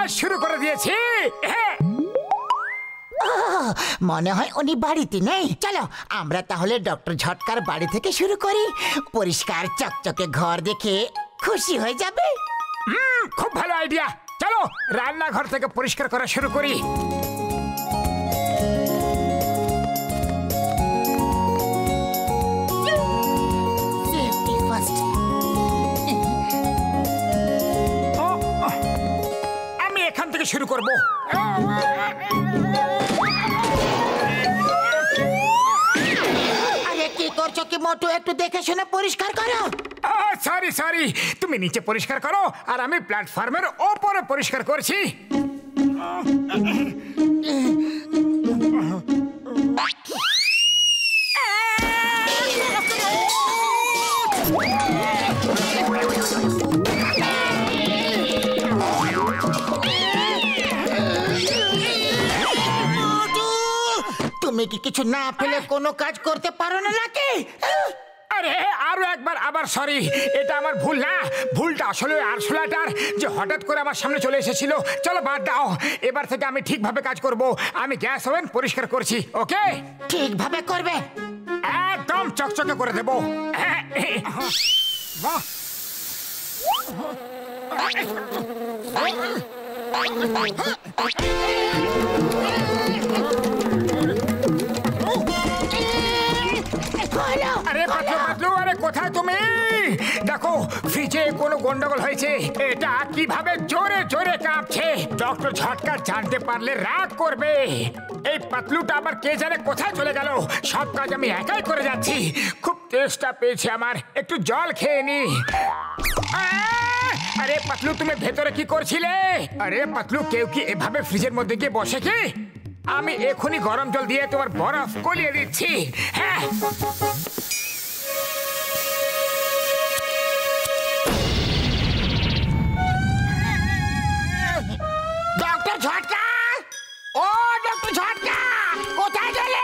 কাজ শুরু করে দিয়েছি। মনে হয় উনি বাড়িতে নেই। চলো আমরা তাহলে ডক্টর ঝটকার বাড়ি থেকে শুরু করি। পরিষ্কার চকচকে ঘর দেখে খুশি হয়ে যাবে। খুব ভালো আইডিয়া। চলো রান্নাঘর থেকে পরিষ্কার করা শুরু করি। আমি এখান থেকে শুরু করব। আরে কি করছো কি মোটু, একটু দেখে শুনে পরিষ্কার করো। সরি সরি, তুমি নিচে পরিষ্কার করো আর আমি প্ল্যাটফর্মের ওপরে পরিষ্কার করছি। তুমি কি কিছু না পেলে কোনো কাজ করতে পারো না নাকি? আরে আরো একবার আবার সরি, এটা আমার ভুল না। ভুলটা আসলে আরশোলাটার, যে হঠাৎ করে আমার সামনে চলে এসেছিল। চলো বাদ দাও, এবার থেকে আমি ঠিকভাবে কাজ করব। আমি গ্যাস ওভেন পরিষ্কার করছি। ওকে, ঠিকভাবে করবে, একদম চকচকে করে দেবো। বাহ, আরে পাতলু পাতলু, আরে কোথায় তুমি? দেখো ফ্রিজে কোনো গন্ডগোল হয়েছে। এটা কিভাবে জোরে জোরে কাঁপছে। ডক্টর ঝটকা জানতে পারলে রাগ করবে। এই পাতলুটা আবার কে জানে কোথায় চলে গেল। সব কাজ আমি একাই করে যাচ্ছি। খুব তেষ্টা পেয়েছে আমার, একটু জল খেয়ে নি। আরে পাতলু, তুমি ভেতরে কি করছিলে? আরে পাতলু, কেউ কি এভাবে ফ্রিজের মধ্যে গিয়ে বসে কি? আমি এখনই গরম জল দিয়ে তোমার বরফ গলিয়ে দিচ্ছি। হ্যাঁ, ডক্টর ঝটকা, ও ডক্টর ঝটকা, কোথায় গেলে?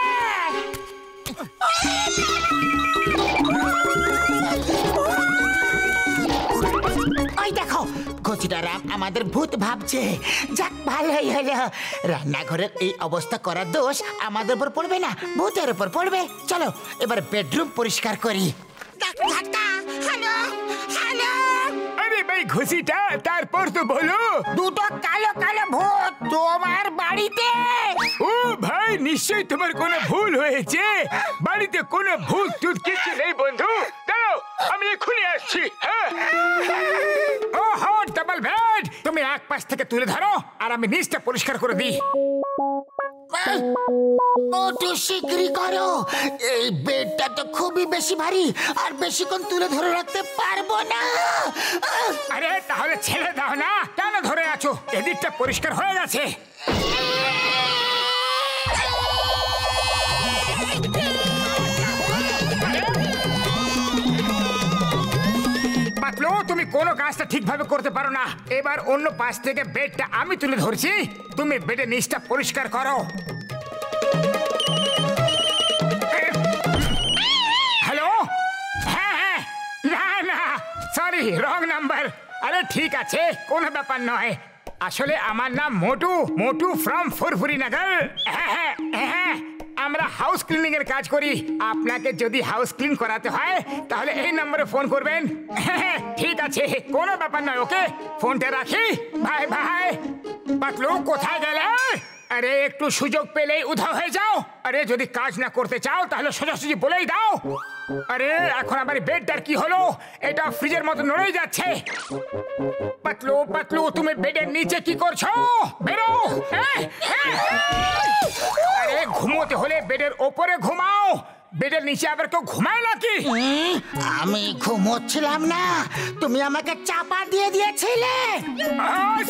ওই দেখো, কচিটারা আমাদের ভূত ভাবছে। যাক ভালোই হলো, রান্নাঘরের এই অবস্থা করার দোষ আমাদের উপর পড়বে না, ভূতের উপর পড়বে। চলো এবার বেডরুম পরিষ্কার করি। ডক্টর ঝটকা, হ্যালো হ্যালো। আরে ভাই ঘুষিটা, তারপর তো বলো। দুটো কালো কালো ভূত তোমার বাড়িতে। ও ভাই, নিশ্চয়ই তোমার কোনো ভুল হয়েছে। বাড়িতে কোনো ভূত টুত কিছু নেই বন্ধু। দাঁড়াও, আমি এক্ষুনি আসছি। হ্যাঁ, ও হট ডাবল বেড, তুমি এক পাশ থেকে তুলে ধরো আর আমি নিচটা পরিষ্কার করে দিই। একটু শীঘ্রই করো, এই বেডটা তো খুবই বেশি ভারী আর বেশিক্ষণ তুলে ধরে রাখতে পারবো না। আরে তাহলে ছেড়ে দাও না, কেন ধরে আছো? এদিকটা পরিষ্কার হয়ে গেছে। পাতলু, তুমি কোনো কাজটা ঠিকভাবে করতে পারো না। এবার অন্য পাশ থেকে বেডটা আমি তুলে ধরছি, তুমি বেডের নিচটা পরিষ্কার করো। হ্যালো, হ্যাঁ হ্যাঁ, না না সরি, রং নাম্বার। আরে ঠিক আছে, কোনো ব্যাপার নয়। আসলে আমার নাম মোটু, মোটু ফ্রম ফুরফুরি নগর। হ্যাঁ হ্যাঁ হ্যাঁ, আমরা হাউস ক্লিনিং এর কাজ করি। আপনাকে যদি হাউস ক্লিন করাতে হয় তাহলে এই নম্বরে ফোন করবেন। হ্যাঁ ঠিক আছে, কোনো ব্যাপার নয়। ওকে, ফোনটা রাখি, বাই বাই। পাতলু কোথায় গেলে? আরে একটু সুযোগ পেলেই উধাও হয়ে যাও। আরে যদি কাজ না করতে চাও তাহলে সোজাসুজি বলেই দাও। আরে এখন আমার বেডটার কি হলো? এটা ফ্রিজের মতো নড়েই যাচ্ছে। পাতলু পাতলু, তুমি বেডের নিচে কি করছো? বেরো। আরে ঘুমোতে হলে বেডের ওপরে ঘুমাও, বেডের নিচে আবার কেউ ঘুমায় নাকি? আমি ঘুমোচ্ছিলাম না, তুমি আমাকে চাপা দিয়ে দিয়েছিলে।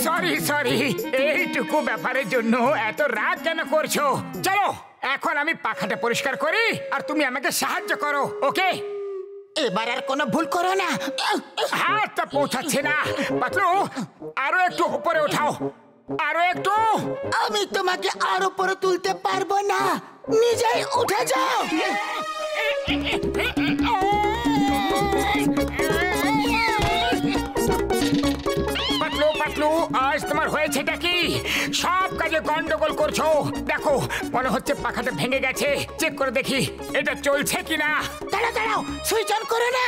সরি সরি, এইটুকু ব্যাপারের জন্য এত রাগ কেন করছো? চলো এখন আমি পাখাটা পরিষ্কার করি আর তুমি আমাকে সাহায্য করো। ওকে, এবার আর কোনো ভুল করো না। হাতটা পৌঁছাচ্ছে না। পাতলু আরো একটু উপরে ওঠাও, আরো একটু। আমি তোমাকে আর উপরে তুলতে পারবো না, নিজেই উঠে যাও। পাতলু পাতলু, আজ তোমার তোমার হয়েছেটা কি? সব কাজে গন্ডগোল করছো। দেখো মনে হচ্ছে পাখাটা ভেঙে গেছে। চেক করে দেখি এটা চলছে কিনা। দাঁড়াও দাঁড়াও, সুইচ অন করো না।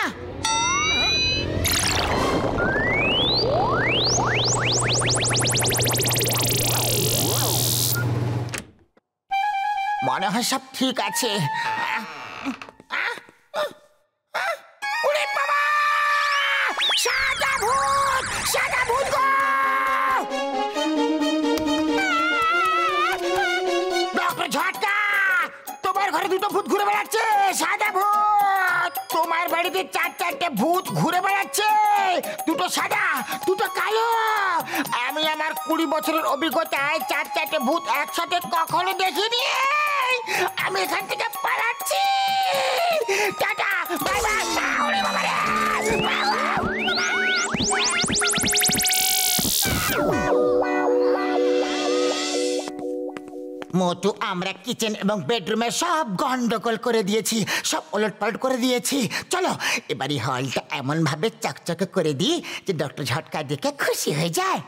মনে হয় সব ঠিক আছে। ওরে বাবা! সাদা ভূত! সাদা ভূত গো! ডক্টর ঝটকা, তোমার ঘরে দুটো ভূত ঘুরে বেড়াচ্ছে। সাদা ভূত! তোমার বাড়িতে চারটে ভূত ঘুরে বেড়াচ্ছে, দুটো সাদা দুটো কালো। আমি আমার 20 বছরের অভিজ্ঞতায় চারটে ভূত একসাথে কখনো দেখিনি। আমি এখান থেকে পালাচ্ছি। Tata, bye bye. ওরে বাবা রে! মোটু, আমরা কিচেন এবং বেডরুমে সব গন্ডগোল করে দিয়েছি, সব ওলটপালট করে দিয়েছি। চলো এবার এই হলটা এমন ভাবে চকচকে করে দিই যে ডক্টর ঝটকা দেখে খুশি হয়ে যায়।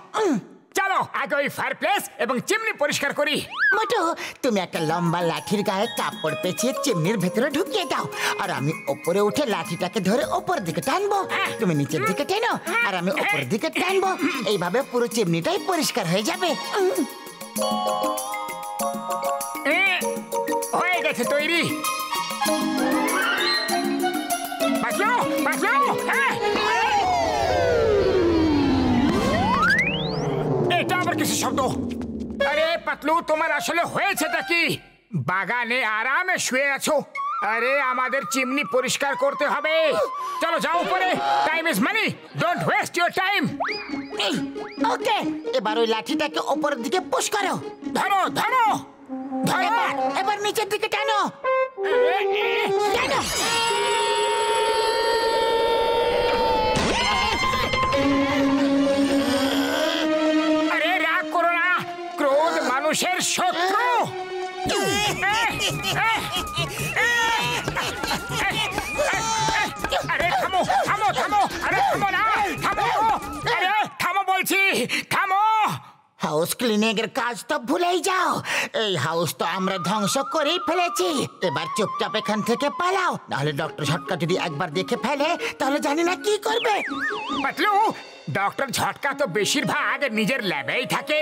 চলো আগে ওই ফায়ারপ্লেস এবং চিমনি পরিষ্কার করি। মোটু, তুমি একটা লম্বা লাঠির গায়ে কাপড় পেঁচিয়ে চিমনির ভেতরে ঢুকিয়ে দাও, আর আমি ওপরে উঠে লাঠিটাকে ধরে ওপর দিকে টানবো। তুমি নিচের দিকে টেনো আর আমি ওপর দিকে টানবো। এইভাবে পুরো চিমনিটাই পরিষ্কার হয়ে যাবে। হয়ে গেছে তৈরি। বাঁচলো বাঁচলো। এটা আবার কিছু শব্দ। আরে পাতলু, তোমার আসলে হয়েছেটা কি? বাগানে আরামে শুয়ে আছো। আরে আমাদের চিমনি পরিষ্কার করতে হবে। চলো যাও উপরে। Time is money, don't waste your time. Okay, এবার ওই লাঠিটাকে ওপরের দিকে পুশ করো। ধরো ধরো ধরো। এবার নিচের দিকে টানো টানো। আরে রাগ করো না, ক্রোধ মানুষের শত্রু। আরে থামো থামো থামো। আরে থামো না, থামো। আরে থামো বলছি, থামো। হাউস ক্লিনিং এর কাজ তো ভুলেই যাও। এই হাউস তো আমরা ধ্বংস করেই ফেলেছি। এবার চুপচাপ এখান থেকে পালাও, নাহলে ডক্টর ঝটকা যদি একবার দেখে ফেলে তাহলে জানি না কি করবে। পাতলু, ডক্টর ঝটকা তো বেশিরভাগ নিজের ল্যাবেই থাকে।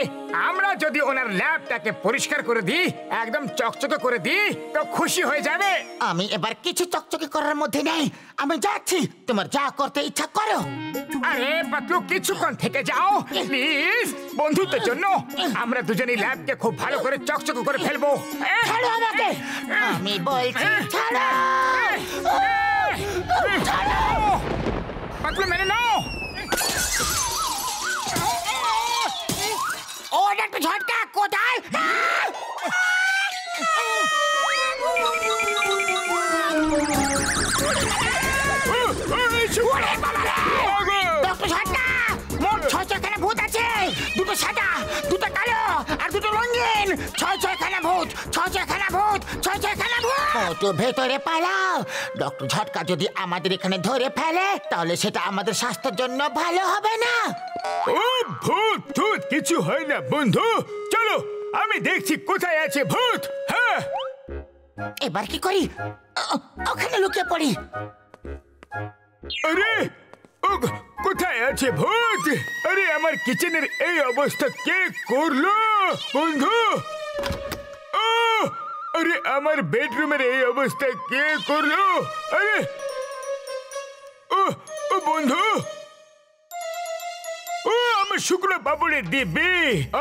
আমরা যদি ওনার ল্যাবটাকে পরিষ্কার করে দিই, একদম চকচকে করে দিই, তো খুশি হয়ে যাবে। আমি এবার কিছু চকচকে করার মধ্যে নেই, আমি যাচ্ছি। তোমার যা করতে ইচ্ছা করো। আরে পাতলু, কিছুক্ষণ থেকে যাও প্লিজ। বন্ধুত্বের জন্য আমরা দুজনেই ল্যাবকে খুব ভালো করে চকচকে করে ফেলবো। ছাড়ো আমাকে, আমি বলছি ছাড়ো। ছাড়ো পাতলু, মেনে নাও। ও ডক্টর ঝটকা কোথায়? ডক্টর ঝটকা, মোট 6খানা ভূত আছে। দুটো সাদা, দুটো কালো আর দুটো রঙিন। 6খানা ভূত, 6খানা ভূত, 6খানা ভূত। তো ভেতরে পালাও। ডক্টর ঝটকা যদি আমাদের এখানে ধরে ফেলে তাহলে সেটা আমাদের স্বাস্থ্যের জন্য ভালো হবে না। ও ভূত ভূত কিছু হয় না বন্ধু। চলো আমি দেখছি কোথায় আছে ভূত। হ্যাঁ, এবার কি করি? ওখানে লুকিয়ে পড়ি। আরে কোথায় আছে ভূত? আরে আমার কিচেনের এই অবস্থা কে করলো বন্ধু? ও আরে আমার বেডরুমের এই অবস্থা কে করলো? আরে ও ও বন্ধু, ও আমার শুকনো পাপড়ের দিব্যি।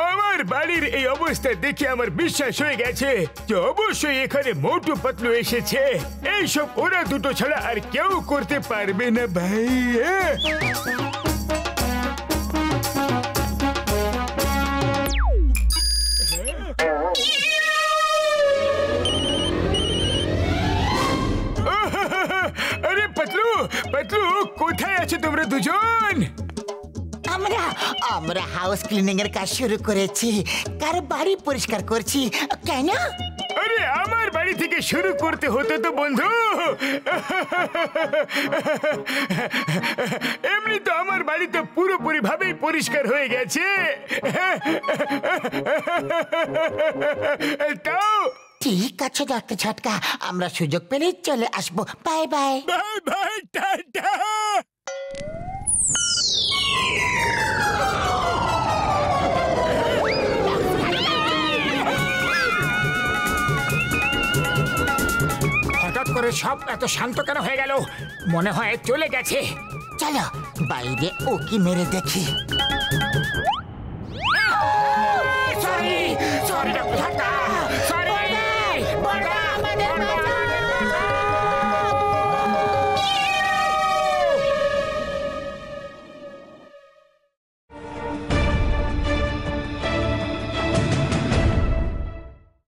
আমার বাড়ির এই অবস্থা দেখে আমার বিশ্বাস হয়ে গেছে যে অবশ্যই এখানে মোটু পাতলু এসেছে। এইসব ওরা দুটো ছাড়া আর কেউ করতে পারবে না ভাই। আরে পাতলু পাতলু, কোথায় আছো তোমরা দুজন? আমরা হাউস ক্লিনিং এর কাজ শুরু করেছি। কারো বাড়ি পরিষ্কার করছি। কেন? আরে আরে আমার বাড়ি থেকে শুরু করতে হতো তো বন্ধু। এমনি তো আমার বাড়ি তো পুরোপুরি ভাবেই পরিষ্কার হয়ে গেছে। তাও ঠিক আছে ডক্টর ঝটকা, আমরা সুযোগ পেলে চলে আসবো। Bye bye. Bye bye, tata. হঠাৎ করে সব এত শান্ত কেন হয়ে গেল? মনে হয় চলে গেছে। চলো বাইরে ওকি মেরে দেখি। সরি সরি ডক্টর ঝটকা।